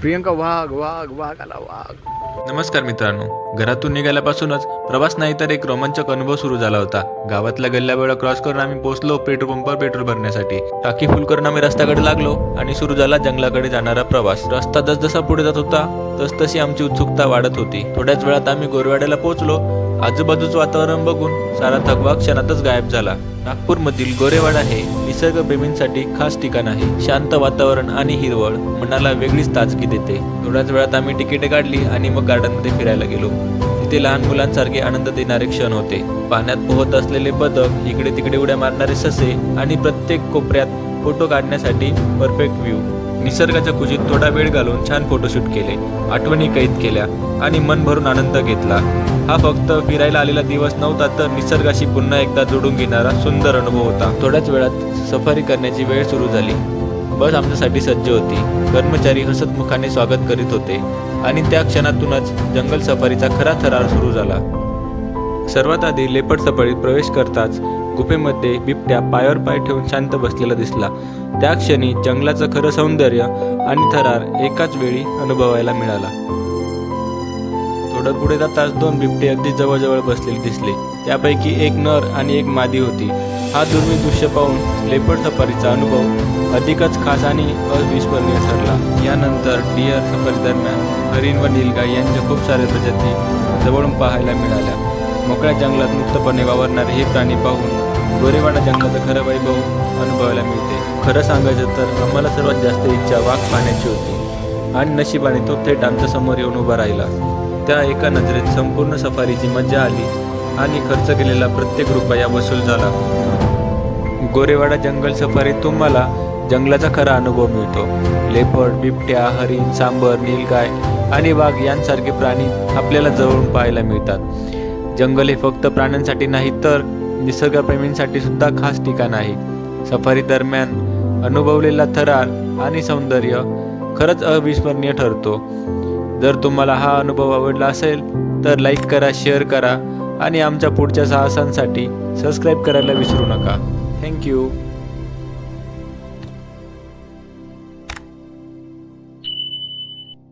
प्रियंका वाघ वाघ वाघ आला वाघ. नमस्कार मित्रांनो, घरातून निघाल्यापासूनच प्रवास नाही तर एक रोमांचक अनुभव सुरू झाला होता. गावातल्या गल्ल्यावेळा क्रॉस करून आम्ही पोहोचलो पेट्रोल पंपावर पेट्रोल भरण्यासाठी. टाकी फुल करून आम्ही रस्त्याकडे लागलो आणि सुरू झाला जंगलाकडे जाणारा प्रवास. रस्ता जसजसा पुढे जात होता तसतशी आमची उत्सुकता वाढत होती. थोड्याच वेळात आम्ही गोरेवाड्याला पोहोचलो. आजूबाजूचं वातावरण बघून सारा थकवा क्षणातच गायब झाला. नागपूरमधील गोरेवाडा हे निसर्गप्रेमींसाठी खास ठिकाण आहे. शांत वातावरण आणि हिरवळ मनाला वेगळीच ताजगी देते. थोड्याच वेळात आम्ही तिकीटे काढली आणि मग गार्डनमध्ये फिरायला गेलो. तिथे लहान मुलांसारखे आनंद देणारे क्षण होते. पाण्यात पोहत असलेले बदक, इकडे तिकडे उड्या मारणारे ससे आणि प्रत्येक कोपऱ्यात फोटो काढण्यासाठी परफेक्ट व्ह्यू. निसर्गाच्या कुशीत थोडा वेळ घालून छान फोटोशूट केले, आठवणी कैद केल्या आणि मन भरून आनंद घेतला. हा फक्त फिरायला आलेला दिवस नव्हता तर निसर्गाशी पुन्हा एकदा जोडून घेणारा सुंदर अनुभव होता. थोड्याच वेळात सफारी करण्याची वेळ सुरू झाली. बस आमच्यासाठी सज्ज होती. कर्मचारी हसतमुखाने स्वागत करीत होते आणि त्या क्षणातूनच जंगल सफारीचा खरा थरार सुरू झाला. सर्वात आधी लेपर्ड सफारीत प्रवेश करताच गुफेमध्ये बिबट्या पायावर पाय ठेवून शांत बसलेला दिसला. त्या क्षणी जंगलाचं खरं सौंदर्य आणि थरार एकाच वेळी अनुभवायला मिळाला. थोडं पुढे जाताच दोन बिबटे अगदी जवळजवळ बसलेले दिसले. त्यापैकी एक नर आणि एक मादी होती. हा दुर्मिळ दृश्य पाहून लेपर्ड सफारीचा अनुभव अधिकच खास आणि अविस्मरणीय ठरला. यानंतर डिअर सफारी दरम्यान हरिण व नीलगाई यांच्या खूप साऱ्या प्रजाती जवळून पाहायला मिळाल्या. मोकळ्या जंगलात मुक्तपणे वावरणारे हे प्राणी पाहून गोरेवाडा जंगलाचं खरं वैभव अनुभवायला मिळते. खरं सांगायचं तर आम्हाला सर्वात जास्त इच्छा वाघ पाहण्याची होती आणि नशिबाने तो थेट आमच्या समोर येऊन उभा राहिला. त्या एका नजरेत संपूर्ण सफारीची मजा आली आणि खर्च केलेला प्रत्येक रुपया वसूल झाला. गोरेवाडा जंगल सफारीत तुम्हाला जंगलाचा खरा अनुभव मिळतो. लेपर्ड, बिबट्या, हरिण, सांबर, नीलगाय आणि वाघ यांसारखे प्राणी आपल्याला जवळून पाहायला मिळतात. जंगल हे फक्त प्राण्यांसाठी नाही तर निसर्गप्रेमींसाठी सुद्धा खास ठिकाण आहे. सफारी दरम्यान अनुभवलेला थरार आणि सौंदर्य खरंच अविस्मरणीय ठरतो. जर तुम्हाला हा अनुभव आवडला असेल तर लाईक करा, शेअर करा आणि आमच्या पुढच्या साहसांसाठी सबस्क्राईब करायला विसरू नका. थँक्यू.